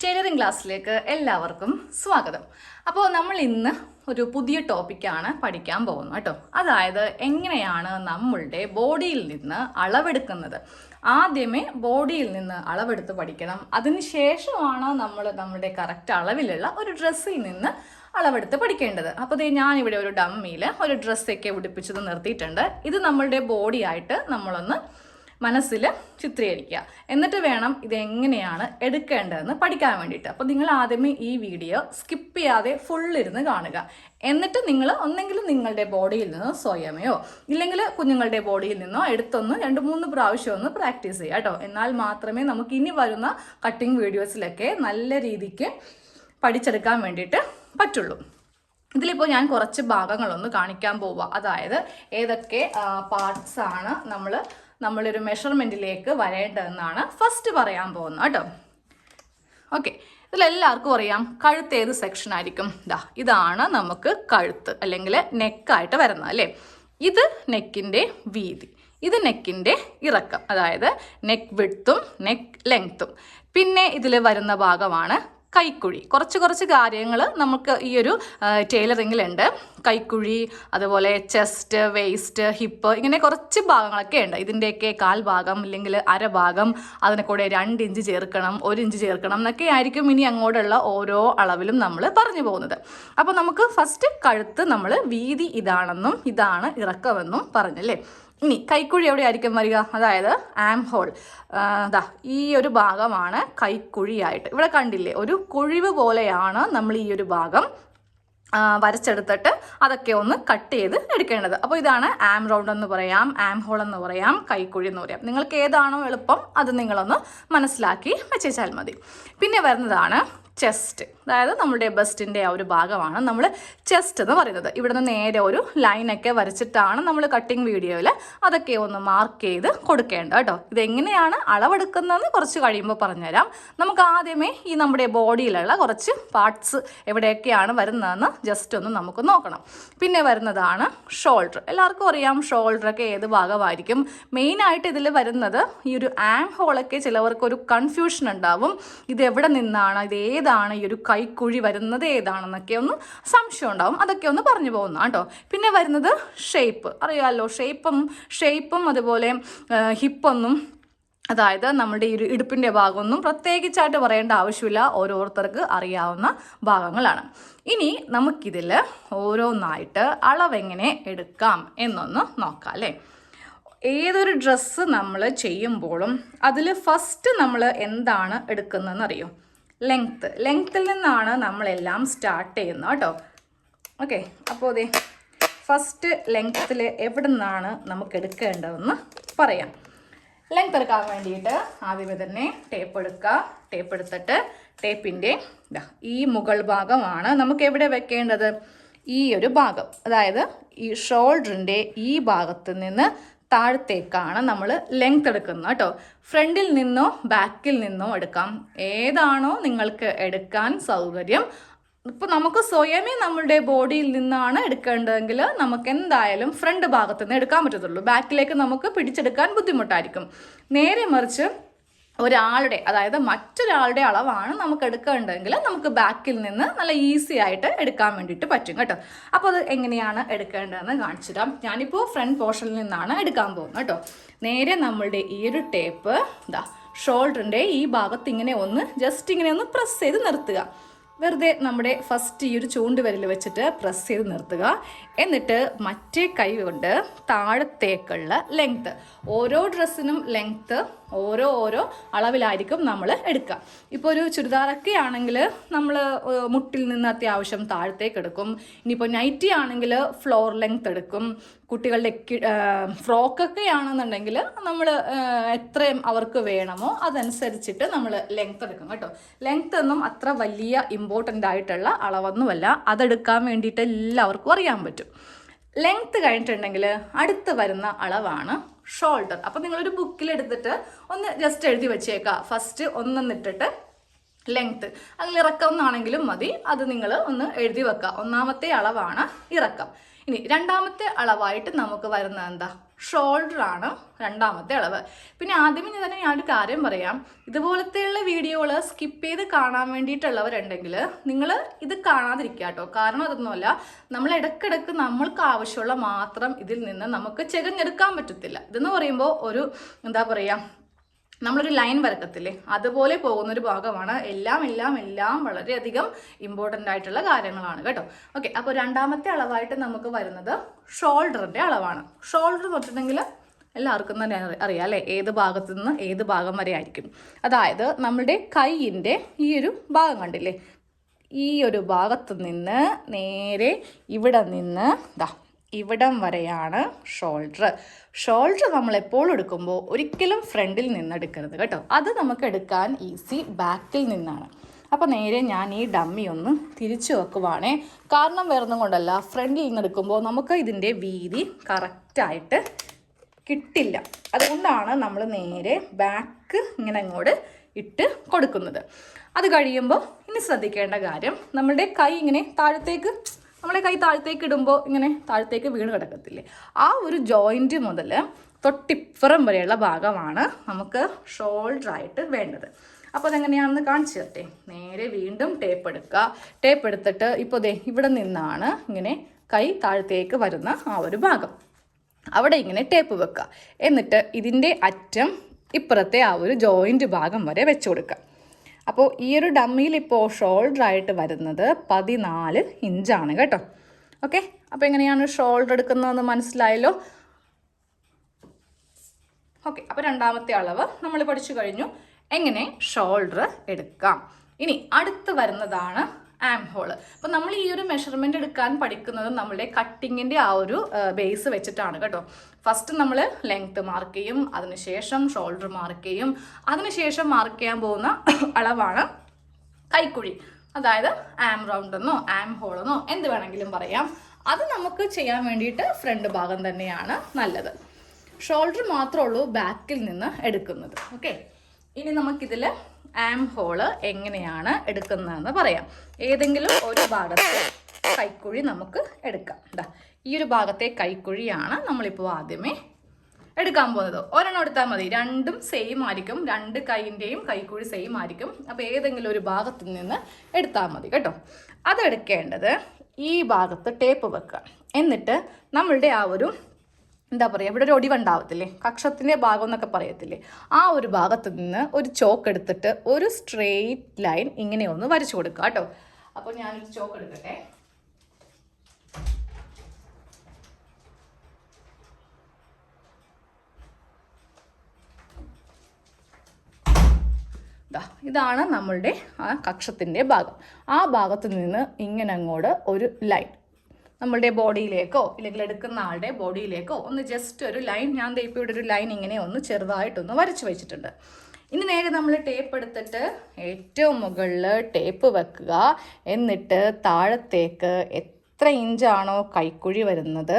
Tailoring ക്ലാസ്സിലേക്ക് എല്ലാവർക്കും സ്വാഗതം. അപ്പോൾ നമ്മൾ ഇന്ന് ഒരു പുതിയ ടോപ്പിക്കാണ് പഠിക്കാൻ പോകുന്നത് കേട്ടോ. അതായത് എങ്ങനെയാണ് നമ്മളുടെ ബോഡിയിൽ നിന്ന് അളവെടുക്കുന്നത്. ആദ്യമേ ബോഡിയിൽ നിന്ന് അളവെടുത്ത് പഠിക്കണം. അതിനുശേഷമാണ് നമ്മൾ നമ്മുടെ കറക്റ്റ് അളവിലുള്ള ഒരു ഡ്രസ്സിൽ നിന്ന് അളവെടുത്ത് പഠിക്കേണ്ടത്. അപ്പോൾ ഞാനിവിടെ ഒരു ഡമ്മിയിൽ ഒരു ഡ്രസ്സൊക്കെ ഉടുപ്പിച്ചത് നിർത്തിയിട്ടുണ്ട്. ഇത് നമ്മളുടെ ബോഡി ആയിട്ട് നമ്മളൊന്ന് മനസ്സിൽ ചിത്രീകരിക്കുക. എന്നിട്ട് വേണം ഇതെങ്ങനെയാണ് എടുക്കേണ്ടതെന്ന് പഠിക്കാൻ വേണ്ടിയിട്ട്. അപ്പോൾ നിങ്ങൾ ആദ്യമേ ഈ വീഡിയോ സ്കിപ്പ് ചെയ്യാതെ ഫുള്ളിരുന്ന് കാണുക. എന്നിട്ട് നിങ്ങൾ ഒന്നെങ്കിലും നിങ്ങളുടെ ബോഡിയിൽ നിന്നോ സ്വയമയോ ഇല്ലെങ്കിൽ കുഞ്ഞുങ്ങളുടെ ബോഡിയിൽ നിന്നോ എടുത്തൊന്ന് 2-3 പ്രാവശ്യം ഒന്ന് പ്രാക്ടീസ് ചെയ്യുക കേട്ടോ. എന്നാൽ മാത്രമേ നമുക്ക് ഇനി വരുന്ന കട്ടിങ് വീഡിയോസിലൊക്കെ നല്ല രീതിക്ക് പഠിച്ചെടുക്കാൻ വേണ്ടിയിട്ട് പറ്റുള്ളൂ. ഇതിലിപ്പോൾ ഞാൻ കുറച്ച് ഭാഗങ്ങളൊന്ന് കാണിക്കാൻ പോവുക. അതായത് ഏതൊക്കെ പാർട്സ് ആണ് നമ്മളൊരു മെഷർമെൻറ്റിലേക്ക് വരേണ്ടതെന്നാണ് ഫസ്റ്റ് പറയാൻ പോകുന്നത് കേട്ടോ. ഓക്കെ, ഇതിലെല്ലാവർക്കും അറിയാം കഴുത്ത് ഏത് സെക്ഷൻ ആയിരിക്കും. ഇതാണ് നമുക്ക് കഴുത്ത് അല്ലെങ്കിൽ നെക്കായിട്ട് വരുന്നത് അല്ലേ. ഇത് നെക്കിൻ്റെ വീതി, ഇത് നെക്കിൻ്റെ ഇറക്കം, അതായത് നെക്ക് വിഡ്ത്തും നെക്ക് ലെങ്ത്തും. പിന്നെ ഇതിൽ വരുന്ന ഭാഗമാണ് കൈക്കുഴി. കുറച്ച് കാര്യങ്ങൾ നമുക്ക് ഈ ഒരു ടൈലറിങ്ങിലുണ്ട്. കൈക്കുഴി, അതുപോലെ ചെസ്റ്റ്, വേസ്റ്റ്, ഹിപ്പ്, ഇങ്ങനെ കുറച്ച് ഭാഗങ്ങളൊക്കെ ഉണ്ട്. ഇതിൻ്റെയൊക്കെ 1/4 ഭാഗം ഇല്ലെങ്കിൽ അര ഭാഗം, അതിനെ കൂടെ 2 ഇഞ്ച് ചേർക്കണം, 1 ഇഞ്ച് ചേർക്കണം എന്നൊക്കെ ആയിരിക്കും ഇനി അങ്ങോട്ടുള്ള ഓരോ അളവിലും നമ്മൾ പറഞ്ഞു പോകുന്നത്. അപ്പോൾ നമുക്ക് ഫസ്റ്റ് കഴുത്ത് നമ്മൾ വീതി ഇതാണെന്നും ഇതാണ് ഇറക്കമെന്നും പറഞ്ഞല്ലേ. ഇനി കൈക്കുഴി എവിടെ ആയിരിക്കും വരിക, അതായത് ആം ഹോൾ. ഈ ഒരു ഭാഗമാണ് കൈക്കുഴിയായിട്ട്. ഇവിടെ കണ്ടില്ലേ, ഒരു കുഴിവ് പോലെയാണ് നമ്മൾ ഈ ഒരു ഭാഗം വരച്ചെടുത്തിട്ട് അതൊക്കെ ഒന്ന് കട്ട് ചെയ്ത് എടുക്കേണ്ടത്. അപ്പോൾ ഇതാണ് ആം റൗണ്ട് എന്ന് പറയാം, ആം ഹോൾ എന്ന് പറയാം, കൈക്കുഴി എന്ന് പറയാം. നിങ്ങൾക്ക് ഏതാണോ എളുപ്പം അത് നിങ്ങളൊന്ന് മനസ്സിലാക്കി വെച്ചാൽ മതി. പിന്നെ വരുന്നതാണ് ചെസ്റ്റ്, അതായത് നമ്മുടെ ബസ്റ്റിൻ്റെ ആ ഒരു ഭാഗമാണ് നമ്മൾ ചെസ്റ്റ് എന്ന് പറയുന്നത്. ഇവിടുന്ന് നേരെ ഒരു ലൈനൊക്കെ വരച്ചിട്ടാണ് നമ്മൾ കട്ടിങ് വീഡിയോയിൽ അതൊക്കെ ഒന്ന് മാർക്ക് ചെയ്ത് കൊടുക്കേണ്ടത് കേട്ടോ. ഇതെങ്ങനെയാണ് അളവെടുക്കുന്നതെന്ന് കുറച്ച് കഴിയുമ്പോൾ പറഞ്ഞുതരാം. നമുക്ക് ആദ്യമേ ഈ നമ്മുടെ ബോഡിയിലുള്ള കുറച്ച് പാർട്സ് എവിടെയൊക്കെയാണ് വരുന്നതെന്ന് ജസ്റ്റ് ഒന്ന് നമുക്ക് നോക്കണം. പിന്നെ വരുന്നതാണ് ഷോൾഡർ. എല്ലാവർക്കും അറിയാം ഷോൾഡറൊക്കെ ഏത് ഭാഗമായിരിക്കും. മെയിനായിട്ട് ഇതിൽ വരുന്നത് ഈ ഒരു ആം ഹോളൊക്കെ ചിലവർക്കൊരു കൺഫ്യൂഷൻ ഉണ്ടാവും. ഇതെവിടെ നിന്നാണ്, ഇത് ഏതാണ്, ഈ ഒരു കൈക്കുഴി വരുന്നത് ഏതാണെന്നൊക്കെ ഒന്ന് സംശയം ഉണ്ടാവും. അതൊക്കെ ഒന്ന് പറഞ്ഞു പോകുന്ന കേട്ടോ. പിന്നെ വരുന്നത് ഷേപ്പ്. അറിയാമല്ലോ, ഷേപ്പും അതുപോലെ ഹിപ്പൊന്നും, അതായത് നമ്മുടെ ഈ ഒരു ഇടുപ്പിൻ്റെ ഭാഗമൊന്നും പ്രത്യേകിച്ചായിട്ട് പറയേണ്ട ആവശ്യമില്ല, ഓരോരുത്തർക്ക് അറിയാവുന്ന ഭാഗങ്ങളാണ്. ഇനി നമുക്കിതിൽ ഓരോന്നായിട്ട് അളവെങ്ങനെ എടുക്കാം എന്നൊന്ന് നോക്കാം അല്ലേ. ഏതൊരു ഡ്രസ്സ് നമ്മൾ ചെയ്യുമ്പോഴും അതിൽ ഫസ്റ്റ് നമ്മൾ എന്താണ് എടുക്കുന്നതെന്ന് അറിയോ? ലെങ്ത്തിൽ നിന്നാണ് നമ്മളെല്ലാം സ്റ്റാർട്ട് ചെയ്യുന്നത് കേട്ടോ. ഓക്കെ, അപ്പോൾ ഫസ്റ്റ് ലെങ്ത്തിൽ എവിടെ നിന്നാണ് നമുക്ക് എടുക്കേണ്ടതെന്ന് പറയാം. ലെങ്ത് എടുക്കാൻ വേണ്ടിയിട്ട് ആദ്യമേ തന്നെ ടേപ്പ് എടുക്കുക. ടേപ്പ് എടുത്തിട്ട് ടേപ്പിൻ്റെ ഈ മുകൾ ഭാഗമാണ് നമുക്ക് എവിടെ വെക്കേണ്ടത്, ഈ ഒരു ഭാഗം, അതായത് ഈ ഷോൾഡറിൻ്റെ ഈ ഭാഗത്ത് നിന്ന് താഴത്തേക്കാണ് നമ്മൾ ലെങ്ത് എടുക്കുന്നത് കേട്ടോ. ഫ്രണ്ടിൽ നിന്നോ ബാക്കിൽ നിന്നോ എടുക്കാം, ഏതാണോ നിങ്ങൾക്ക് എടുക്കാൻ സൗകര്യം. ഇപ്പോൾ നമുക്ക് സ്വയമേ നമ്മളുടെ ബോഡിയിൽ നിന്നാണ് എടുക്കേണ്ടതെങ്കിൽ നമുക്ക് എന്തായാലും ഫ്രണ്ട് ഭാഗത്ത് നിന്ന് എടുക്കാൻ പറ്റത്തുള്ളൂ. ബാക്കിലേക്ക് നമുക്ക് പിടിച്ചെടുക്കാൻ ബുദ്ധിമുട്ടായിരിക്കും. നേരെ മറിച്ച് ഒരാളുടെ, അതായത് മറ്റൊരാളുടെ അളവാണ് നമുക്ക് എടുക്കേണ്ടതെങ്കിൽ നമുക്ക് ബാക്കിൽ നിന്ന് നല്ല ഈസി ആയിട്ട് എടുക്കാൻ വേണ്ടിയിട്ട് പറ്റും കേട്ടോ. അപ്പോൾ അത് എങ്ങനെയാണ് എടുക്കേണ്ടതെന്ന് കാണിച്ചു തരാം. ഞാനിപ്പോൾ ഫ്രണ്ട് പോർഷനിൽ നിന്നാണ് എടുക്കാൻ പോകുന്നത് കേട്ടോ. നേരെ നമ്മളുടെ ഈ ഒരു ടേപ്പ് ഷോൾഡറിൻ്റെ ഈ ഭാഗത്ത് ഇങ്ങനെ ഒന്ന് ജസ്റ്റ് ഇങ്ങനെ ഒന്ന് പ്രസ് ചെയ്ത് നിർത്തുക. വെറുതെ നമ്മുടെ ഫസ്റ്റ് ഈ ഒരു ചൂണ്ടുവിരൽ വെച്ചിട്ട് പ്രസ് ചെയ്ത് നിർത്തുക. എന്നിട്ട് മറ്റേ കൈ കൊണ്ട് താഴത്തേക്കുള്ള ലെങ്ത്ത്, ഓരോ ഡ്രസ്സിനും ലെങ്ത്ത് ഓരോ അളവിലായിരിക്കും നമ്മൾ എടുക്കുക. ഇപ്പോൾ ഒരു ചുരിദാറൊക്കെ ആണെങ്കിൽ നമ്മൾ മുട്ടിൽ നിന്ന് അത്യാവശ്യം താഴത്തേക്ക് എടുക്കും. ഇനിയിപ്പോൾ നൈറ്റി ആണെങ്കിൽ ഫ്ലോർ ലെങ്ത്ത് എടുക്കും. കുട്ടികളുടെ ഫ്രോക്കൊക്കെ ആണെന്നുണ്ടെങ്കിൽ നമ്മൾ എത്രയും അവർക്ക് വേണമോ അതനുസരിച്ചിട്ട് നമ്മൾ ലെങ്ത്ത് എടുക്കും കേട്ടോ. ലെങ്ത്ത് ഒന്നും അത്ര വലിയ ഇമ്പോർട്ടൻ്റ് ആയിട്ടുള്ള അളവൊന്നുമല്ല, അതെടുക്കാൻ വേണ്ടിയിട്ട് എല്ലാവർക്കും അറിയാൻ പറ്റും. ലെങ്ത്ത് കഴിഞ്ഞിട്ടുണ്ടെങ്കിൽ അടുത്ത് വരുന്ന അളവാണ് ഷോൾഡർ. അപ്പോൾ നിങ്ങളൊരു ബുക്കിലെടുത്തിട്ട് ഒന്ന് ജസ്റ്റ് എഴുതി വെച്ചേക്കുക. ഫസ്റ്റ് ഒന്നിട്ടിട്ട് ലെങ്ത്ത്, അതിൽ ഇറക്കം എന്നാണെങ്കിലും മതി, അത് നിങ്ങൾ ഒന്ന് എഴുതി വെക്കുക. ഒന്നാമത്തെ അളവാണ് ഇറക്കം. ഇനി രണ്ടാമത്തെ അളവായിട്ട് നമുക്ക് വരുന്നത് എന്താ, ഷോൾഡറാണ് രണ്ടാമത്തെ അളവ്. പിന്നെ ആദ്യമേ തന്നെ ഞാനൊരു കാര്യം പറയാം, ഇതുപോലത്തെയുള്ള വീഡിയോകൾ സ്കിപ്പ് ചെയ്ത് കാണാൻ വേണ്ടിയിട്ടുള്ളവരുണ്ടെങ്കിൽ നിങ്ങൾ ഇത് കാണാതിരിക്കുക കേട്ടോ. കാരണം അതൊന്നുമല്ല, നമ്മൾ ഇടയ്ക്കിടയ്ക്ക് നമ്മൾക്ക് ആവശ്യമുള്ള മാത്രം ഇതിൽ നിന്ന് നമുക്ക് ചെകഞ്ഞെടുക്കാൻ പറ്റത്തില്ല. ഇതെന്ന് പറയുമ്പോൾ ഒരു എന്താ പറയുക, നമ്മളൊരു ലൈൻ വരക്കത്തില്ലേ, അതുപോലെ പോകുന്നൊരു ഭാഗമാണ്. എല്ലാം വളരെയധികം ഇമ്പോർട്ടൻ്റ് ആയിട്ടുള്ള കാര്യങ്ങളാണ് കേട്ടോ. ഓക്കെ, അപ്പോൾ രണ്ടാമത്തെ അളവായിട്ട് നമുക്ക് വരുന്നത് ഷോൾഡറിൻ്റെ അളവാണ്. ഷോൾഡർ എന്ന് വെച്ചിട്ടുണ്ടെങ്കിൽ എല്ലാവർക്കും തന്നെ അറിയാം അല്ലേ, ഏത് ഭാഗത്തു നിന്ന് ഏത് ഭാഗം വരെ ആയിരിക്കും. അതായത് നമ്മളുടെ കൈയിൻ്റെ ഈ ഒരു ഭാഗം കണ്ടില്ലേ, ഈ ഒരു ഭാഗത്തു നിന്ന് നേരെ ഇവിടെ നിന്ന് ഇവിടം വരെയാണ് ഷോൾഡർ. ഷോൾഡർ നമ്മൾ എപ്പോഴും എടുക്കുമ്പോൾ ഒരിക്കലും ഫ്രണ്ടിൽ നിന്ന് എടുക്കരുത് കേട്ടോ. അത് നമുക്ക് എടുക്കാൻ ഈസി ബാക്കിൽ നിന്നാണ്. അപ്പോൾ നേരെ ഞാൻ ഈ ഡമ്മി ഒന്ന് തിരിച്ചു വെക്കുവാണേ. കാരണം വേറൊന്നും കൊണ്ടല്ല, ഫ്രണ്ടിൽ നിന്ന് എടുക്കുമ്പോൾ നമുക്ക് ഇതിൻ്റെ വീതി കറക്റ്റായിട്ട് കിട്ടില്ല. അതുകൊണ്ടാണ് നമ്മൾ നേരെ ബാക്ക് ഇങ്ങനെ അങ്ങോട്ട് ഇട്ട് കൊടുക്കുന്നത്. അത് കഴിയുമ്പോൾ ഇനി ശ്രദ്ധിക്കേണ്ട കാര്യം, നമ്മളുടെ കൈ ഇങ്ങനെ താഴത്തേക്ക്, നമ്മളെ കൈ താഴത്തേക്ക് ഇടുമ്പോൾ ഇങ്ങനെ താഴത്തേക്ക് വീണ് കിടക്കത്തില്ലേ, ആ ഒരു ജോയിൻറ്റ് മുതൽ തൊട്ടിപ്പുറം വരെയുള്ള ഭാഗമാണ് നമുക്ക് ഷോൾഡറായിട്ട് വേണ്ടത്. അപ്പോൾ അതെങ്ങനെയാണെന്ന് കാണിച്ചു തരട്ടെ. നേരെ വീണ്ടും ടേപ്പ് എടുക്കുക. ടേപ്പ് എടുത്തിട്ട് ഇപ്പോൾ ഇവിടെ നിന്നാണ് ഇങ്ങനെ കൈ താഴത്തേക്ക് വരുന്ന ആ ഒരു ഭാഗം, അവിടെ ഇങ്ങനെ ടേപ്പ് വെക്കുക. എന്നിട്ട് ഇതിൻ്റെ അറ്റം ഇപ്പുറത്തെ ആ ഒരു ജോയിൻറ്റ് ഭാഗം വരെ വെച്ച് കൊടുക്കുക. അപ്പോൾ ഈ ഒരു ഡമ്മിയിൽ ഇപ്പോൾ ഷോൾഡറായിട്ട് വരുന്നത് 14 ഇഞ്ചാണ് കേട്ടോ. ഓക്കെ, അപ്പോൾ എങ്ങനെയാണ് ഷോൾഡർ എടുക്കുന്നതെന്ന് മനസ്സിലായല്ലോ. ഓക്കെ, അപ്പോൾ രണ്ടാമത്തെ അളവ് നമ്മൾ പഠിച്ചു കഴിഞ്ഞു, എങ്ങനെ ഷോൾഡർ എടുക്കാം. ഇനി അടുത്ത് വരുന്നതാണ് ആം ഹോൾ. അപ്പോൾ നമ്മൾ ഈ ഒരു മെഷർമെൻ്റ് എടുക്കാൻ പഠിക്കുന്നത് നമ്മളുടെ കട്ടിങ്ങിൻ്റെ ആ ഒരു ബേസ് വെച്ചിട്ടാണ് കേട്ടോ. ഫസ്റ്റ് നമ്മൾ ലെങ്ത്ത് മാർക്ക് ചെയ്യും, അതിനുശേഷം ഷോൾഡർ മാർക്ക് ചെയ്യും, അതിനുശേഷം മാർക്ക് ചെയ്യാൻ പോകുന്ന അളവാണ് കൈക്കുഴി. അതായത് ആം റൗണ്ട് എന്നോ ആം ഹോൾ എന്നോ എന്ത് വേണമെങ്കിലും പറയാം. അത് നമുക്ക് ചെയ്യാൻ വേണ്ടിയിട്ട് ഫ്രണ്ട് ഭാഗം തന്നെയാണ് നല്ലത്. ഷോൾഡർ മാത്രമേ ഉള്ളൂ ബാക്കിൽ നിന്ന് എടുക്കുന്നത്. ഓക്കെ, ഇനി നമുക്കിതിൽ ആം ഹോള് എങ്ങനെയാണ് എടുക്കുന്നതെന്ന് പറയാം. ഏതെങ്കിലും ഒരു ഭാഗത്തെ കൈക്കുഴി നമുക്ക് എടുക്കാം. ഈ ഒരു ഭാഗത്തെ കൈക്കുഴിയാണ് നമ്മളിപ്പോൾ ആദ്യമേ എടുക്കാൻ പോകുന്നത്. ഒരെണ്ണം എടുത്താൽ മതി, രണ്ടും സെയിം ആയിരിക്കും, രണ്ട് കൈയിൻ്റെയും കൈക്കുഴി സെയിം ആയിരിക്കും. അപ്പോൾ ഏതെങ്കിലും ഒരു ഭാഗത്തു നിന്ന് എടുത്താൽ മതി കേട്ടോ. അതെടുക്കേണ്ടത് ഈ ഭാഗത്ത് ടേപ്പ് വെക്കുക. എന്നിട്ട് നമ്മളുടെ ആ ഒരു എന്താ പറയുക, ഇവിടെ ഒരു ഒടിവുണ്ടാവത്തില്ലേ, കക്ഷത്തിൻ്റെ ഭാഗം എന്നൊക്കെ പറയത്തില്ലേ, ആ ഒരു ഭാഗത്ത് നിന്ന് ഒരു ചോക്ക് എടുത്തിട്ട് ഒരു സ്ട്രെയിറ്റ് ലൈൻ ഇങ്ങനെ ഒന്ന് വരച്ചു കൊടുക്കുക കേട്ടോ. അപ്പോൾ ഞാനൊരു ചോക്ക് എടുക്കട്ടെ. ഇതാണ് നമ്മളുടെ ആ കക്ഷത്തിൻ്റെ ഭാഗം. ആ ഭാഗത്ത് നിന്ന് ഇങ്ങനെ അങ്ങോട്ട് ഒരു ലൈൻ നമ്മളുടെ ബോഡിയിലേക്കോ ഇല്ലെങ്കിൽ എടുക്കുന്ന ആളുടെ ബോഡിയിലേക്കോ ഒന്ന് ജസ്റ്റ് ഒരു ലൈൻ, ഞാൻ ഇപ്പോൾ ഇവിടെ ഒരു ലൈൻ ഇങ്ങനെ ഒന്ന് ചെറുതായിട്ടൊന്ന് വരച്ച് വെച്ചിട്ടുണ്ട്. ഇനി നേരെ നമ്മൾ ടേപ്പ് എടുത്തിട്ട് ഏറ്റവും മുകളിൽ ടേപ്പ് വെക്കുക. എന്നിട്ട് താഴത്തേക്ക് എത്ര ഇഞ്ചാണോ കൈക്കുഴി വരുന്നത്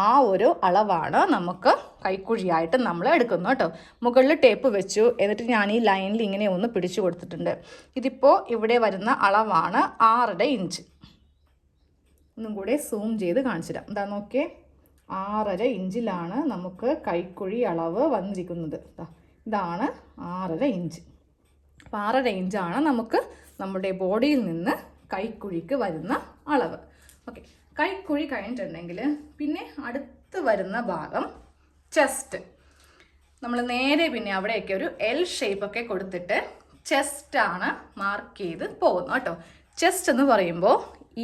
ആ ഒരു അളവാണ് നമുക്ക് കൈക്കുഴിയായിട്ട് നമ്മൾ എടുക്കുന്നത് കേട്ടോ. മുകളിൽ ടേപ്പ് വെച്ചു, എന്നിട്ട് ഞാൻ ഈ ലൈനിൽ ഇങ്ങനെ ഒന്ന് പിടിച്ചു കൊടുത്തിട്ടുണ്ട്. ഇതിപ്പോൾ ഇവിടെ വരുന്ന അളവാണ് 6.5 ഇഞ്ച്. ഒന്നും കൂടെ സൂം ചെയ്ത് കാണിച്ചു തരാം. എന്താ നോക്കിയേ, 6.5 ഇഞ്ചിലാണ് നമുക്ക് കൈക്കുഴി അളവ് വന്നിരിക്കുന്നത്. ഇതാണ് 6.5 ഇഞ്ച്. അപ്പോൾ 6.5 ഇഞ്ചാണ് നമുക്ക് നമ്മുടെ ബോഡിയിൽ നിന്ന് കൈക്കുഴിക്ക് വരുന്ന അളവ്. ഓക്കെ, കൈക്കുഴി കഴിഞ്ഞിട്ടുണ്ടെങ്കിൽ പിന്നെ അടുത്ത് വരുന്ന ഭാഗം ചെസ്റ്റ്. നമ്മൾ നേരെ പിന്നെ അവിടെയൊക്കെ ഒരു എൽ ഷേപ്പൊക്കെ കൊടുത്തിട്ട് ചെസ്റ്റാണ് മാർക്ക് ചെയ്ത് പോകുന്നത് കേട്ടോ. ചെസ്റ്റ് എന്ന് പറയുമ്പോൾ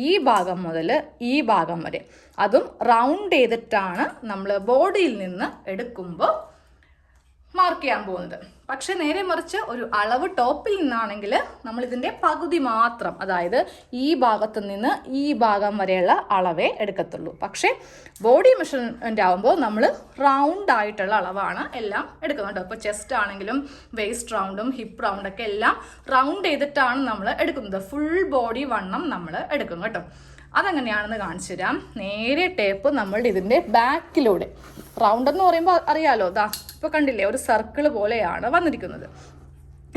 ഈ ഭാഗം മുതൽ ഈ ഭാഗം വരെ, അതും റൗണ്ട് ചെയ്തിട്ടാണ് നമ്മൾ ബോഡിയിൽ നിന്ന് എടുക്കുമ്പോൾ മാർക്ക് ചെയ്യാൻ പോകുന്നത്. പക്ഷെ നേരെ മറിച്ച് ഒരു അളവ് ടോപ്പിൽ നിന്നാണെങ്കിൽ നമ്മൾ ഇതിൻ്റെ പകുതി മാത്രം, അതായത് ഈ ഭാഗത്തു നിന്ന് ഈ ഭാഗം വരെയുള്ള അളവേ എടുക്കത്തുള്ളൂ. പക്ഷേ ബോഡി മെഷർമെൻ്റ് ആകുമ്പോൾ നമ്മൾ റൗണ്ട് ആയിട്ടുള്ള അളവാണ് എല്ലാം എടുക്കുന്നത്. അപ്പോൾ ചെസ്റ്റ് ആണെങ്കിലും വേസ്റ്റ് റൗണ്ടും ഹിപ്പ് റൗണ്ടൊക്കെ എല്ലാം റൗണ്ട് ചെയ്തിട്ടാണ് നമ്മൾ എടുക്കുന്നത്. ഫുൾ ബോഡി വണ്ണം നമ്മൾ എടുക്കും കേട്ടോ. അതെങ്ങനെയാണെന്ന് കാണിച്ചു തരാം. നേരെ ടേപ്പ് നമ്മളുടെ ഇതിൻ്റെ ബാക്കിലൂടെ, റൗണ്ട് എന്ന് പറയുമ്പോൾ അറിയാലോ, ഇപ്പോൾ കണ്ടില്ലേ ഒരു സർക്കിൾ പോലെയാണ് വന്നിരിക്കുന്നത്.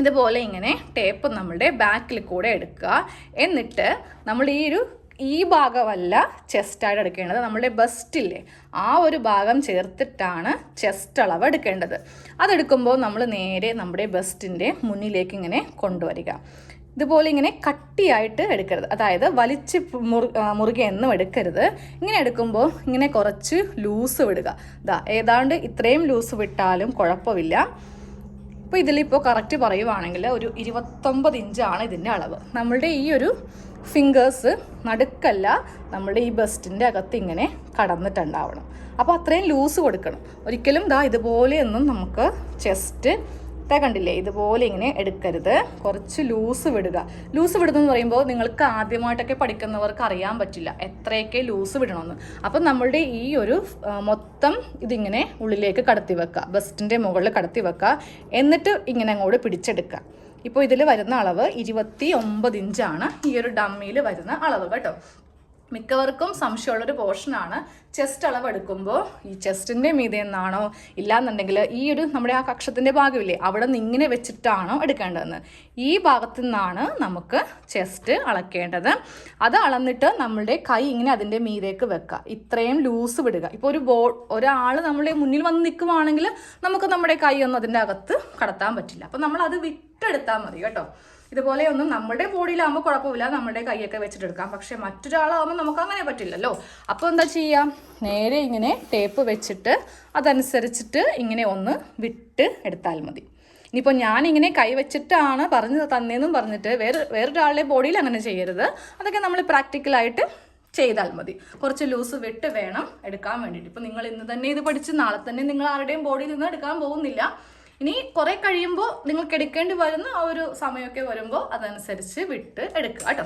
ഇതുപോലെ ഇങ്ങനെ ടേപ്പ് നമ്മളുടെ ബാക്കിൽ കൂടെ എടുക്കുക. എന്നിട്ട് നമ്മൾ ഈ ഭാഗമല്ല ചെസ്റ്റായിട്ട് എടുക്കേണ്ടത്, നമ്മുടെ ബസ്റ്റില്ലേ ആ ഒരു ഭാഗം ചേർത്തിട്ടാണ് ചെസ്റ്റ് അളവ് എടുക്കേണ്ടത്. അതെടുക്കുമ്പോൾ നമ്മൾ നേരെ നമ്മുടെ ബസ്റ്റിൻ്റെ മുന്നിലേക്ക് ഇങ്ങനെ കൊണ്ടുവരിക. ഇതുപോലെ ഇങ്ങനെ കട്ടിയായിട്ട് എടുക്കരുത്, അതായത് വലിച്ച് മുറുകെ എന്നും എടുക്കരുത്. ഇങ്ങനെ എടുക്കുമ്പോൾ ഇങ്ങനെ കുറച്ച് ലൂസ് വിടുക. ഏതാണ്ട് ഇത്രയും ലൂസ് വിട്ടാലും കുഴപ്പമില്ല. ഇപ്പോൾ ഇതിലിപ്പോൾ കറക്റ്റ് പറയുവാണെങ്കിൽ ഒരു 29 ഇഞ്ചാണ് ഇതിൻ്റെ അളവ്. നമ്മളുടെ ഈ ഒരു ഫിംഗേഴ്സ് നടുക്കല്ല, നമ്മളുടെ ഈ ബസ്റ്റിൻ്റെ അകത്ത് ഇങ്ങനെ കടന്നിട്ടുണ്ടാവണം. അപ്പോൾ അത്രയും ലൂസ് കൊടുക്കണം. ഒരിക്കലും ഇതുപോലെയൊന്നും നമുക്ക് ചെസ്റ്റ് കണ്ടില്ലേ ഇതുപോലെ ഇങ്ങനെ എടുക്കരുത്, കുറച്ച് ലൂസ് വിടുക. ലൂസ് വിടുന്നതെന്ന് പറയുമ്പോൾ നിങ്ങൾക്ക് ആദ്യമായിട്ടൊക്കെ പഠിക്കുന്നവർക്ക് അറിയാൻ പറ്റില്ല എത്രയൊക്കെ ലൂസ് വിടണമെന്ന്. അപ്പം നമ്മളുടെ ഈ ഒരു മൊത്തം ഇതിങ്ങനെ ഉള്ളിലേക്ക് കടത്തി വെക്കുക, ബസ്റ്റിൻ്റെ മുകളിൽ കടത്തി വെക്കുക, എന്നിട്ട് ഇങ്ങനെ അങ്ങോട്ട് പിടിച്ചെടുക്കുക. ഇപ്പോൾ ഇതിൽ വരുന്ന അളവ് 29 ഇഞ്ചാണ് ഈ ഒരു ഡമ്മിയിൽ വരുന്ന അളവ് കേട്ടോ. മിക്കവർക്കും സംശയമുള്ളൊരു പോർഷനാണ് ചെസ്റ്റ് അളവ് എടുക്കുമ്പോൾ ഈ ചെസ്റ്റിൻ്റെ മീതെ നിന്നാണോ ഇല്ലാന്നുണ്ടെങ്കിൽ ഈ ഒരു നമ്മുടെ ആ കക്ഷത്തിൻ്റെ ഭാഗമില്ലേ അവിടെ നിന്ന് ഇങ്ങനെ വെച്ചിട്ടാണോ എടുക്കേണ്ടതെന്ന്. ഈ ഭാഗത്തു നിന്നാണ് നമുക്ക് ചെസ്റ്റ് അളക്കേണ്ടത്. അത് അളന്നിട്ട് നമ്മളുടെ കൈ ഇങ്ങനെ അതിൻ്റെ മീതേക്ക് വെക്കുക, ഇത്രയും ലൂസ് വിടുക. ഇപ്പോൾ ഒരാൾ നമ്മുടെ മുന്നിൽ വന്ന് നിൽക്കുവാണെങ്കിൽ നമുക്ക് നമ്മുടെ കൈ ഒന്നും അതിൻ്റെ അകത്ത് കടത്താൻ പറ്റില്ല. അപ്പോൾ നമ്മൾ അത് വിട്ടെടുത്താൽ മതി കേട്ടോ. ഇതുപോലെ ഒന്നും നമ്മുടെ ബോഡിയിലാകുമ്പോൾ കുഴപ്പമില്ല, നമ്മുടെ കൈയൊക്കെ വെച്ചിട്ടെടുക്കാം. പക്ഷെ മറ്റൊരാളാകുമ്പോൾ നമുക്ക് അങ്ങനെ പറ്റില്ലല്ലോ. അപ്പോൾ എന്താ ചെയ്യാം, നേരെ ഇങ്ങനെ ടേപ്പ് വെച്ചിട്ട് അതനുസരിച്ചിട്ട് ഇങ്ങനെ ഒന്ന് വിട്ട് എടുത്താൽ മതി. ഇനിയിപ്പോൾ ഞാനിങ്ങനെ കൈ വെച്ചിട്ടാണ് പറഞ്ഞു തന്നേന്നും പറഞ്ഞിട്ട് വേറൊരാളുടെ ബോഡിയിൽ അങ്ങനെ ചെയ്യരുത്. അതൊക്കെ നമ്മൾ പ്രാക്ടിക്കലായിട്ട് ചെയ്താൽ മതി. കുറച്ച് ലൂസ് വിട്ട് വേണം എടുക്കാൻ വേണ്ടിയിട്ട്. ഇപ്പോൾ നിങ്ങൾ ഇന്ന് തന്നെ ഇത് പഠിച്ച് നാളെ തന്നെ നിങ്ങൾ ആരുടെയും ബോഡിയിൽ നിന്ന് എടുക്കാൻ പോകുന്നില്ല. ഇനി കുറേ കഴിയുമ്പോൾ നിങ്ങൾക്ക് എടുക്കേണ്ടി വരുന്ന ആ ഒരു സമയമൊക്കെ വരുമ്പോൾ അതനുസരിച്ച് വിട്ട് എടുക്കുക കേട്ടോ.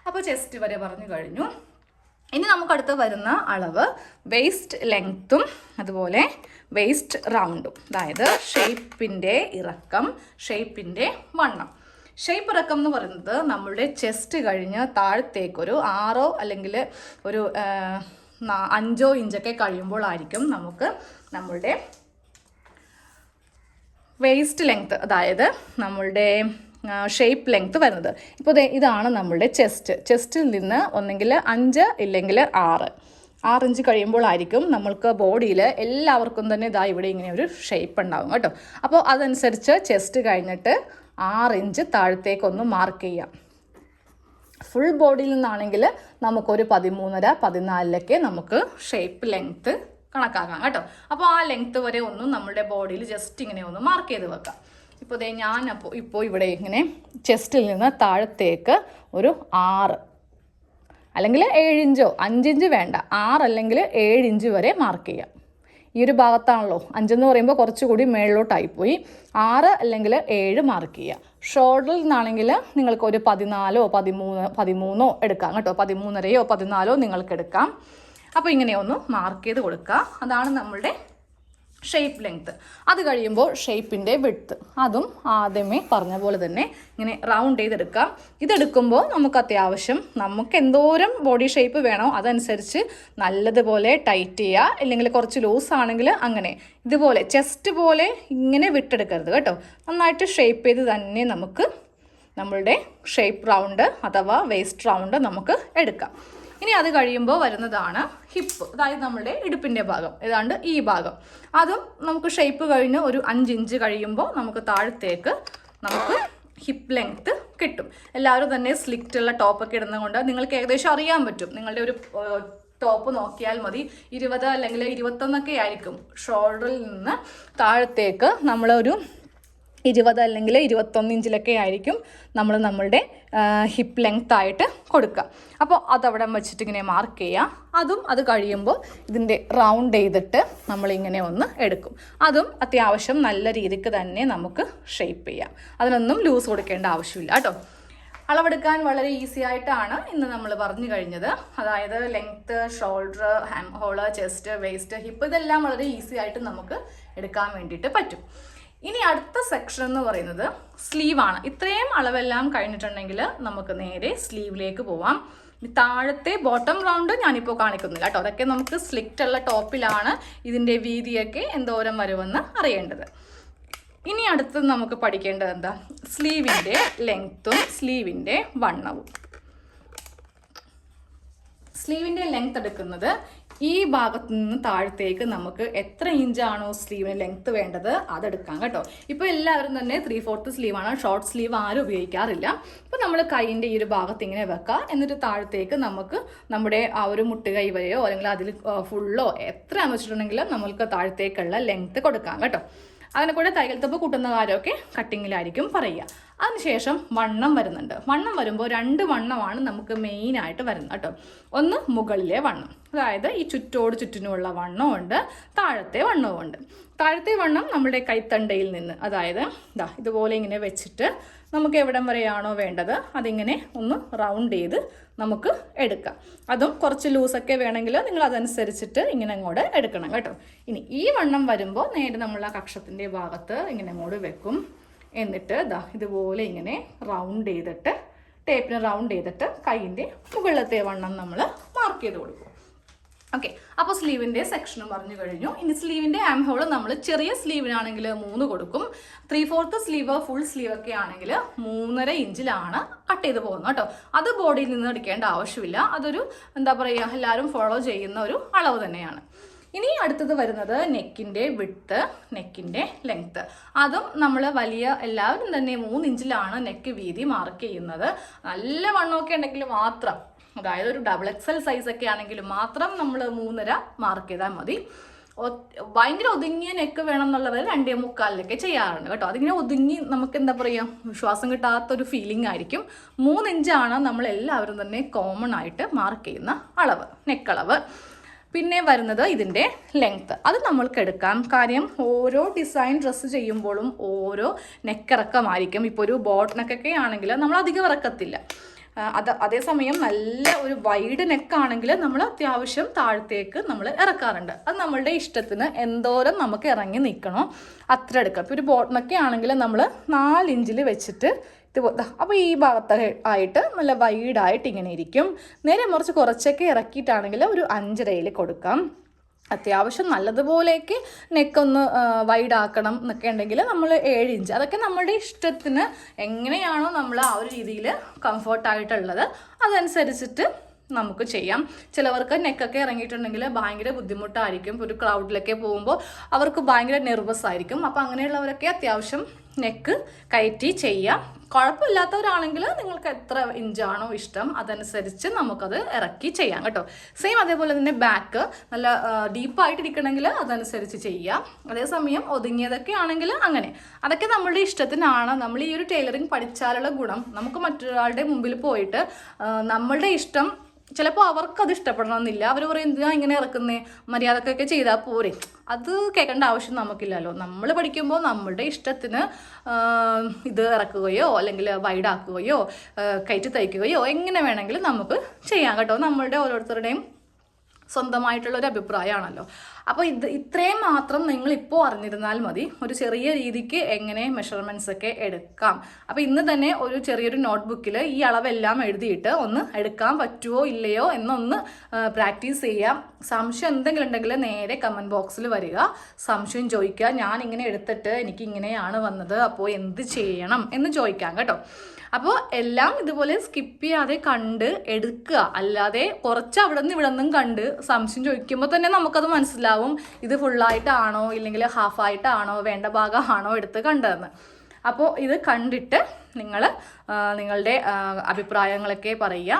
അപ്പോൾ ചെസ്റ്റ് വരെ പറഞ്ഞു കഴിഞ്ഞു. ഇനി നമുക്കടുത്ത് വരുന്ന അളവ് വേസ്റ്റ് ലെങ്ത്തും അതുപോലെ വേസ്റ്റ് റൗണ്ടും, അതായത് ഷേപ്പിൻ്റെ ഇറക്കം, ഷേപ്പിൻ്റെ വണ്ണം. ഷേപ്പ് ഇറക്കം എന്ന് പറയുന്നത് നമ്മളുടെ ചെസ്റ്റ് കഴിഞ്ഞ് താഴത്തേക്കൊരു 6 അല്ലെങ്കിൽ ഒരു 5 ഇഞ്ചൊക്കെ കഴിയുമ്പോഴായിരിക്കും നമുക്ക് നമ്മളുടെ വേസ്റ്റ് ലെങ്ത്ത്, അതായത് നമ്മളുടെ ഷേപ്പ് ലെങ്ത്ത് വരുന്നത്. ഇപ്പോൾ ഇതാണ് നമ്മളുടെ ചെസ്റ്റിൽ നിന്ന് ഒന്നെങ്കിൽ 5 ഇല്ലെങ്കിൽ 6 ഇഞ്ച് കഴിയുമ്പോഴായിരിക്കും നമ്മൾക്ക് ബോഡിയിൽ എല്ലാവർക്കും തന്നെ ഇവിടെ ഇങ്ങനെ ഒരു ഷേപ്പ് ഉണ്ടാകും കേട്ടോ. അപ്പോൾ അതനുസരിച്ച് ചെസ്റ്റ് കഴിഞ്ഞിട്ട് 6 ഇഞ്ച് താഴത്തേക്കൊന്ന് മാർക്ക് ചെയ്യാം. ഫുൾ ബോഡിയിൽ നിന്നാണെങ്കിൽ നമുക്കൊരു 13.5 14 നമുക്ക് ഷേപ്പ് ലെങ്ത്ത് കണക്കാക്കാം കേട്ടോ. അപ്പോൾ ആ ലെങ്ത്ത് വരെ ഒന്നും നമ്മുടെ ബോഡിയിൽ ജസ്റ്റ് ഇങ്ങനെ ഒന്ന് മാർക്ക് ചെയ്ത് വെക്കാം. ഇപ്പോൾ ഇപ്പോൾ ഇവിടെ ഇങ്ങനെ ചെസ്റ്റിൽ നിന്ന് താഴത്തേക്ക് ഒരു 6 അല്ലെങ്കിൽ 7 ഇഞ്ചോ 5 ഇഞ്ച് വേണ്ട, 6 അല്ലെങ്കിൽ 7 ഇഞ്ച് വരെ മാർക്ക് ചെയ്യാം. ഈ ഒരു ഭാഗത്താണല്ലോ 5 എന്ന് പറയുമ്പോൾ കുറച്ചുകൂടി മേളിലോട്ടായിപ്പോയി. 6 അല്ലെങ്കിൽ 7 മാർക്ക് ചെയ്യുക. ഷോൾഡറിൽ നിന്നാണെങ്കിൽ നിങ്ങൾക്ക് ഒരു 14 13 എടുക്കാം കേട്ടോ. 13.5 14 നിങ്ങൾക്ക് എടുക്കാം. അപ്പോൾ ഇങ്ങനെ ഒന്ന് മാർക്ക് ചെയ്ത് കൊടുക്കുക. അതാണ് നമ്മളുടെ ഷേപ്പ് ലെങ്ത്ത്. അത് കഴിയുമ്പോൾ ഷേപ്പിൻ്റെ വിഡ്ത്ത്, അതും ആദ്യമേ പറഞ്ഞ പോലെ തന്നെ ഇങ്ങനെ റൗണ്ട് ചെയ്തെടുക്കാം. ഇതെടുക്കുമ്പോൾ നമുക്ക് അത്യാവശ്യം നമുക്ക് എന്തോരം ബോഡി ഷേപ്പ് വേണോ അതനുസരിച്ച് നല്ലതുപോലെ ടൈറ്റ് ചെയ്യുക. ഇല്ലെങ്കിൽ കുറച്ച് ലൂസ് ആണെങ്കിൽ അങ്ങനെ ഇതുപോലെ ചെസ്റ്റ് പോലെ ഇങ്ങനെ വിട്ടെടുക്കരുത് കേട്ടോ. നന്നായിട്ട് ഷേപ്പ് ചെയ്ത് തന്നെ നമുക്ക് നമ്മളുടെ ഷേപ്പ് റൗണ്ട് അഥവാ വേസ്റ്റ് റൗണ്ട് നമുക്ക് എടുക്കാം. ഇനി അത് കഴിയുമ്പോൾ വരുന്നതാണ് ഹിപ്പ്, അതായത് നമ്മുടെ ഇടുപ്പിൻ്റെ ഭാഗം, ഏതാണ്ട് ഈ ഭാഗം. അതും നമുക്ക് ഷേപ്പ് കഴിഞ്ഞ് ഒരു 5 ഇഞ്ച് കഴിയുമ്പോൾ നമുക്ക് താഴത്തേക്ക് നമുക്ക് ഹിപ്പ് ലെങ്ത്ത് കിട്ടും. എല്ലാവരും തന്നെ സ്ലിറ്റുള്ള ടോപ്പൊക്കെ ഇടുന്നതുകൊണ്ട് നിങ്ങൾക്ക് ഏകദേശം അറിയാൻ പറ്റും. നിങ്ങളുടെ ഒരു ടോപ്പ് നോക്കിയാൽ മതി 20 അല്ലെങ്കിൽ 21 ആയിരിക്കും. ഷോൾഡറിൽ നിന്ന് താഴത്തേക്ക് നമ്മളൊരു 20 അല്ലെങ്കിൽ 21 ഇഞ്ചിലൊക്കെ ആയിരിക്കും നമ്മളുടെ ഹിപ്പ് ലെങ്ത് ആയിട്ട് കൊടുക്കുക. അപ്പോൾ അതവിടെ വെച്ചിട്ട് ഇങ്ങനെ മാർക്ക് ചെയ്യുക. അത് കഴിയുമ്പോൾ ഇതിൻ്റെ റൗണ്ട് ചെയ്തിട്ട് നമ്മളിങ്ങനെ ഒന്ന് എടുക്കും. അതും അത്യാവശ്യം നല്ല രീതിക്ക് തന്നെ നമുക്ക് ഷേപ്പ് ചെയ്യാം. അതിനൊന്നും ലൂസ് കൊടുക്കേണ്ട ആവശ്യമില്ല കേട്ടോ. അളവെടുക്കാൻ വളരെ ഈസി ആയിട്ടാണ് ഇന്ന് നമ്മൾ പറഞ്ഞു കഴിഞ്ഞത്. അതായത് length, shoulder, armhole, chest, waist, hip ഇതെല്ലാം വളരെ ഈസി ആയിട്ട് നമുക്ക് എടുക്കാൻ വേണ്ടിയിട്ട് പറ്റും. ഇനി അടുത്ത സെക്ഷൻ എന്ന് പറയുന്നത് സ്ലീവാണ്. ഇത്രയും അളവെല്ലാം കഴിഞ്ഞിട്ടുണ്ടെങ്കിൽ നമുക്ക് നേരെ സ്ലീവിലേക്ക് പോവാം. താഴത്തെ ബോട്ടം റൗണ്ട് ഞാനിപ്പോൾ കാണിക്കുന്നില്ല കേട്ടോ. അതൊക്കെ നമുക്ക് സ്ലിറ്റുള്ള ടോപ്പിലാണ് ഇതിൻ്റെ വീതിയൊക്കെ എന്തോരം വരുമെന്ന് അറിയേണ്ടത്. ഇനി അടുത്തത് നമുക്ക് പഠിക്കേണ്ടത് എന്താ, സ്ലീവിൻ്റെ ലെങ്ത്തും സ്ലീവിൻ്റെ വണ്ണവും. സ്ലീവിൻ്റെ ലെങ്ത് എടുക്കുന്നത് ഈ ഭാഗത്ത് നിന്ന് താഴത്തേക്ക് നമുക്ക് എത്ര ഇഞ്ചാണോ സ്ലീവിന് ലെങ്ത് വേണ്ടത് അതെടുക്കാം കേട്ടോ. ഇപ്പോൾ എല്ലാവരും തന്നെ 3/4 സ്ലീവാണ്, ഷോർട്ട് സ്ലീവ് ആരും ഉപയോഗിക്കാറില്ല. ഇപ്പോൾ നമ്മൾ കൈയിൻ്റെ ഈ ഒരു ഭാഗത്ത് ഇങ്ങനെ വെക്കുക, എന്നിട്ട് താഴത്തേക്ക് നമുക്ക് നമ്മുടെ ആ ഒരു മുട്ടുകൈ വരെയോ അല്ലെങ്കിൽ അതിൽ ഫുള്ളോ എത്രയാണെന്ന് വെച്ചിട്ടുണ്ടെങ്കിലും നമ്മൾക്ക് താഴത്തേക്കുള്ള ലെങ്ത് കൊടുക്കാം കേട്ടോ. അതിനെ കൂടെ തയ്യൽ തുമ്പ് കൂട്ടുന്ന കാര്യമൊക്കെ കട്ടിങ്ങിലായിരിക്കും പറയുക. അതിനുശേഷം വണ്ണം വരുന്നുണ്ട്. വണ്ണം വരുമ്പോൾ 2 വണ്ണമാണ് നമുക്ക് മെയിനായിട്ട് വരുന്നത് കേട്ടോ. ഒന്ന് മുകളിലെ വണ്ണം, അതായത് ഈ ചുറ്റിനുമുള്ള വണ്ണമുണ്ട്, താഴത്തെ വണ്ണവുമുണ്ട്. താഴത്തെ വണ്ണം നമ്മുടെ കൈത്തണ്ടയിൽ നിന്ന്, അതായത് ഇതുപോലെ ഇങ്ങനെ വെച്ചിട്ട് നമുക്ക് എവിടം വരെയാണോ വേണ്ടത് അതിങ്ങനെ ഒന്ന് റൗണ്ട് ചെയ്ത് നമുക്ക് എടുക്കാം. അതും കുറച്ച് ലൂസൊക്കെ വേണമെങ്കിൽ നിങ്ങൾ അതനുസരിച്ചിട്ട് ഇങ്ങനെ അങ്ങോട്ട് എടുക്കണം കേട്ടോ. ഇനി ഈ വണ്ണം വരുമ്പോൾ നേരെ നമ്മൾ ആ കക്ഷത്തിൻ്റെ ഭാഗത്ത് ഇങ്ങനെ അങ്ങോട്ട് വെക്കും. എന്നിട്ട് ഇതുപോലെ ഇങ്ങനെ റൗണ്ട് ചെയ്തിട്ട് ടേപ്പിന് റൗണ്ട് ചെയ്തിട്ട് കൈയിൻ്റെ മുകളിലത്തെ വണ്ണം നമ്മൾ മാർക്ക് ചെയ്ത് കൊടുക്കും. ഓക്കെ, അപ്പോൾ സ്ലീവിൻ്റെ സെക്ഷനും പറഞ്ഞു കഴിഞ്ഞു. ഇനി സ്ലീവിൻ്റെ ആം ഹോൾ നമ്മൾ ചെറിയ സ്ലീവിനാണെങ്കിൽ 3 കൊടുക്കും. 3/4 സ്ലീവ് ഫുൾ സ്ലീവ് ഒക്കെ ആണെങ്കിൽ 3.5 ഇഞ്ചിലാണ് കട്ട് ചെയ്ത് പോകുന്നത് കേട്ടോ. അത് ബോഡിയിൽ നിന്ന് എടുക്കേണ്ട ആവശ്യമില്ല. അതൊരു എന്താ പറയുക, എല്ലാവരും ഫോളോ ചെയ്യുന്ന ഒരു അളവ് തന്നെയാണ്. ഇനി അടുത്തത് വരുന്നത് നെക്കിൻ്റെ വിഡ്ത്ത്, നെക്കിൻ്റെ ലെങ്ത്ത്. അതും നമ്മൾ എല്ലാവരും തന്നെ 3 ഇഞ്ചിലാണ് നെക്ക് വീതി മാർക്ക് ചെയ്യുന്നത്. നല്ല വണ്ണമൊക്കെ ഉണ്ടെങ്കിൽ മാത്രം, അതായത് ഒരു XXL സൈസൊക്കെ ആണെങ്കിൽ മാത്രം നമ്മൾ 3.5 മാർക്ക് ചെയ്താൽ മതി. ഭയങ്കര ഒതുങ്ങിയ നെക്ക് വേണം എന്നുള്ളവർ 2.75 ചെയ്യാറുണ്ട് കേട്ടോ. അതിങ്ങനെ ഒതുങ്ങി നമുക്ക് എന്താ പറയുക, ശ്വാസം കിട്ടാത്തൊരു ഫീലിംഗ് ആയിരിക്കും. 3 ഇഞ്ചാണ് നമ്മൾ എല്ലാവരും തന്നെ കോമൺ ആയിട്ട് മാർക്ക് ചെയ്യുന്ന അളവ്, നെക്കളവ്. പിന്നെ വരുന്നത് ഇതിൻ്റെ ലെങ്ത്ത്. അത് നമ്മൾക്ക് എടുക്കാം. കാര്യം ഓരോ ഡിസൈൻ ഡ്രസ്സ് ചെയ്യുമ്പോഴും ഓരോ നെക്കിറക്കമായിരിക്കും. ഇപ്പോൾ ഒരു ബോട്ട് നെക്കൊക്കെ ആണെങ്കിൽ നമ്മൾ അധികം ഇറക്കത്തില്ല. അതേസമയം നല്ല ഒരു വൈഡ് നെക്കാണെങ്കിൽ നമ്മൾ അത്യാവശ്യം താഴത്തേക്ക് നമ്മൾ ഇറക്കാറുണ്ട്. അത് നമ്മളുടെ ഇഷ്ടത്തിന് എന്തോരം നമുക്ക് ഇറങ്ങി നിൽക്കണോ അത്ര എടുക്കാം. ഇപ്പോൾ ഒരു ബോട്ട് നെക്ക് ആണെങ്കിൽ നമ്മൾ 4 ഇഞ്ചിൽ വെച്ചിട്ട് അപ്പോൾ ഈ ഭാഗത്ത് ആയിട്ട് നല്ല വൈഡായിട്ട് ഇങ്ങനെ ഇരിക്കും. നേരെ മറിച്ച് കുറച്ചൊക്കെ ഇറക്കിയിട്ടാണെങ്കിൽ ഒരു 5.5 കൊടുക്കാം. അത്യാവശ്യം നല്ലതുപോലേക്ക് നെക്കൊന്ന് വൈഡാക്കണം എന്നൊക്കെ ഉണ്ടെങ്കിൽ നമ്മൾ 7 ഇഞ്ച്, അതൊക്കെ നമ്മളുടെ ഇഷ്ടത്തിന് എങ്ങനെയാണോ നമ്മൾ ആ ഒരു രീതിയിൽ കംഫർട്ടായിട്ടുള്ളത് അതനുസരിച്ചിട്ട് നമുക്ക് ചെയ്യാം. ചിലവർക്ക് നെക്കൊക്കെ ഇറങ്ങിയിട്ടുണ്ടെങ്കിൽ ഭയങ്കര ബുദ്ധിമുട്ടായിരിക്കും. ഒരു ക്രൗഡിലൊക്കെ പോകുമ്പോൾ അവർക്ക് ഭയങ്കര നെർവസ് ആയിരിക്കും. അപ്പോൾ അങ്ങനെയുള്ളവരൊക്കെ അത്യാവശ്യം നെക്ക് കയറ്റി ചെയ്യാം. കുഴപ്പമില്ലാത്തവരാണെങ്കിൽ നിങ്ങൾക്ക് എത്ര ഇഞ്ചാണോ ഇഷ്ടം അതനുസരിച്ച് നമുക്കത് ഇറക്കി ചെയ്യാം കേട്ടോ. സെയിം അതേപോലെ തന്നെ ബാക്ക് നല്ല ഡീപ്പായിട്ടിരിക്കണമെങ്കിൽ അതനുസരിച്ച് ചെയ്യാം. അതേസമയം ഒതുങ്ങിയതൊക്കെ ആണെങ്കിൽ അങ്ങനെ, അതൊക്കെ നമ്മളുടെ ഇഷ്ടത്തിനാണ്. നമ്മൾ ഈ ഒരു ടൈലറിങ് പഠിച്ചാലുള്ള ഗുണം, നമുക്ക് മറ്റൊരാളുടെ മുമ്പിൽ പോയിട്ട് നമ്മളുടെ ഇഷ്ടം, ചിലപ്പോൾ അവർക്കത് ഇഷ്ടപ്പെടണമെന്നില്ല. അവർ പറയും എന്തിനാ ഇങ്ങനെ ഇറക്കുന്നേ, മര്യാദക്കൊക്കെ ചെയ്താൽ പോരെ. അത് കേൾക്കേണ്ട ആവശ്യം നമുക്കില്ലല്ലോ. നമ്മൾ പഠിക്കുമ്പോൾ നമ്മളുടെ ഇഷ്ടത്തിന് ഇത് ഇറക്കുകയോ അല്ലെങ്കിൽ വൈഡാക്കുകയോ കയറ്റി തയ്ക്കുകയോ എങ്ങനെ വേണമെങ്കിലും നമുക്ക് ചെയ്യാം കേട്ടോ. നമ്മളുടെ ഓരോരുത്തരുടെയും സ്വന്തമായിട്ടുള്ളൊരു അഭിപ്രായമാണല്ലോ. അപ്പോൾ ഇത്രയും മാത്രം നിങ്ങളിപ്പോൾ അറിഞ്ഞിരുന്നാൽ മതി, ഒരു ചെറിയ രീതിക്ക് എങ്ങനെ മെഷർമെൻറ്റ്സ് ഒക്കെ എടുക്കാം. അപ്പോൾ ഇന്ന് തന്നെ ഒരു ചെറിയൊരു നോട്ട്ബുക്കിൽ ഈ അളവെല്ലാം എഴുതിയിട്ട് ഒന്ന് എടുക്കാൻ പറ്റുമോ ഇല്ലയോ എന്നൊന്ന് പ്രാക്ടീസ് ചെയ്യാം. സംശയം എന്തെങ്കിലും ഉണ്ടെങ്കിൽ നേരെ കമൻറ്റ് ബോക്സിൽ വരിക, സംശയം ചോദിക്കുക. ഞാനിങ്ങനെ എടുത്തിട്ട് എനിക്ക് ഇങ്ങനെയാണ് വന്നത്, അപ്പോൾ എന്ത് ചെയ്യണം എന്ന് ചോദിക്കാം കേട്ടോ. അപ്പോൾ എല്ലാം ഇതുപോലെ സ്കിപ്പ് ചെയ്യാതെ കണ്ട് എടുക്കുക. അല്ലാതെ കുറച്ച് അവിടെ നിന്ന് ഇവിടെ നിന്നും കണ്ട് സംശയം ചോദിക്കുമ്പോൾ തന്നെ നമുക്കത് മനസ്സിലാവും ഇത് ഫുള്ളായിട്ടാണോ ഇല്ലെങ്കിൽ ഹാഫായിട്ടാണോ വേണ്ട ഭാഗമാണോ എടുത്ത് കണ്ടതെന്ന്. അപ്പോൾ ഇത് കണ്ടിട്ട് നിങ്ങൾ നിങ്ങളുടെ അഭിപ്രായങ്ങളൊക്കെ പറയുക.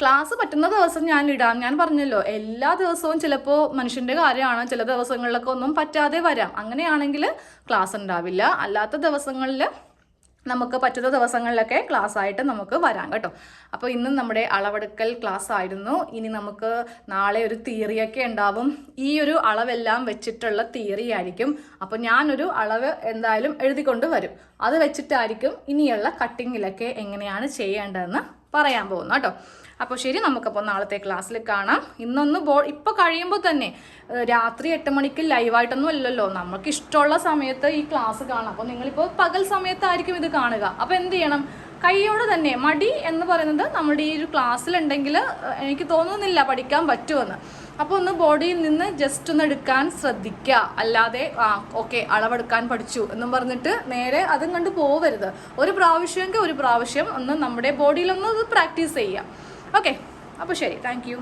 ക്ലാസ് പറ്റുന്ന ദിവസം ഞാൻ ഇടാം. ഞാൻ പറഞ്ഞല്ലോ, എല്ലാ ദിവസവും ചിലപ്പോൾ മനുഷ്യൻ്റെ കാര്യമാണ്, ചില ദിവസങ്ങളിലൊക്കെ ഒന്നും പറ്റാതെ വരാം. അങ്ങനെയാണെങ്കിൽ ക്ലാസ് ഉണ്ടാവില്ല. അല്ലാത്ത ദിവസങ്ങളിൽ നമുക്ക് പറ്റുന്ന ദിവസങ്ങളിലൊക്കെ ക്ലാസ് ആയിട്ട് നമുക്ക് വരാം കേട്ടോ. അപ്പോൾ ഇന്ന് നമ്മുടെ അളവെടുക്കൽ ക്ലാസ് ആയിരുന്നു. ഇനി നമുക്ക് നാളെ ഒരു തിയറിയൊക്കെ ഉണ്ടാവും. ഈ ഒരു അളവെല്ലാം വെച്ചിട്ടുള്ള തിയറി ആയിരിക്കും. അപ്പോൾ ഞാനൊരു അളവ് എന്തായാലും എഴുതിക്കൊണ്ട് വരും. അത് വെച്ചിട്ടായിരിക്കും ഇനിയുള്ള കട്ടിങ്ങിലൊക്കെ എങ്ങനെയാണ് ചെയ്യേണ്ടതെന്ന് പറയാൻ പോകുന്നു കേട്ടോ. അപ്പോൾ ശരി, നമുക്കപ്പോൾ നാളത്തെ ക്ലാസ്സിൽ കാണാം. ഇന്നൊന്ന് ഇപ്പോൾ കഴിയുമ്പോൾ തന്നെ രാത്രി 8 മണിക്ക് ലൈവായിട്ടൊന്നും അല്ലല്ലോ, നമുക്ക് ഇഷ്ടമുള്ള സമയത്ത് ഈ ക്ലാസ് കാണാം. അപ്പോൾ നിങ്ങളിപ്പോൾ പകൽ സമയത്തായിരിക്കും ഇത് കാണുക. അപ്പോൾ എന്ത് ചെയ്യണം, കൈയോട് തന്നെ. മടി എന്ന് പറയുന്നത് നമ്മുടെ ഈ ഒരു ക്ലാസ്സിലുണ്ടെങ്കിൽ എനിക്ക് തോന്നുന്നില്ല പഠിക്കാൻ പറ്റുമെന്ന്. അപ്പോൾ ഒന്ന് ബോഡിയിൽ നിന്ന് ജസ്റ്റ് ഒന്ന് എടുക്കാൻ ശ്രദ്ധിക്കുക. അല്ലാതെ ഓക്കെ അളവെടുക്കാൻ പഠിച്ചു എന്നും പറഞ്ഞിട്ട് നേരെ അതും കണ്ട് പോവരുത്. ഒരു പ്രാവശ്യം ഒന്ന് നമ്മുടെ ബോഡിയിലൊന്ന് പ്രാക്ടീസ് ചെയ്യാം. ഓക്കെ, അപ്പോൾ ശരി, താങ്ക് യു.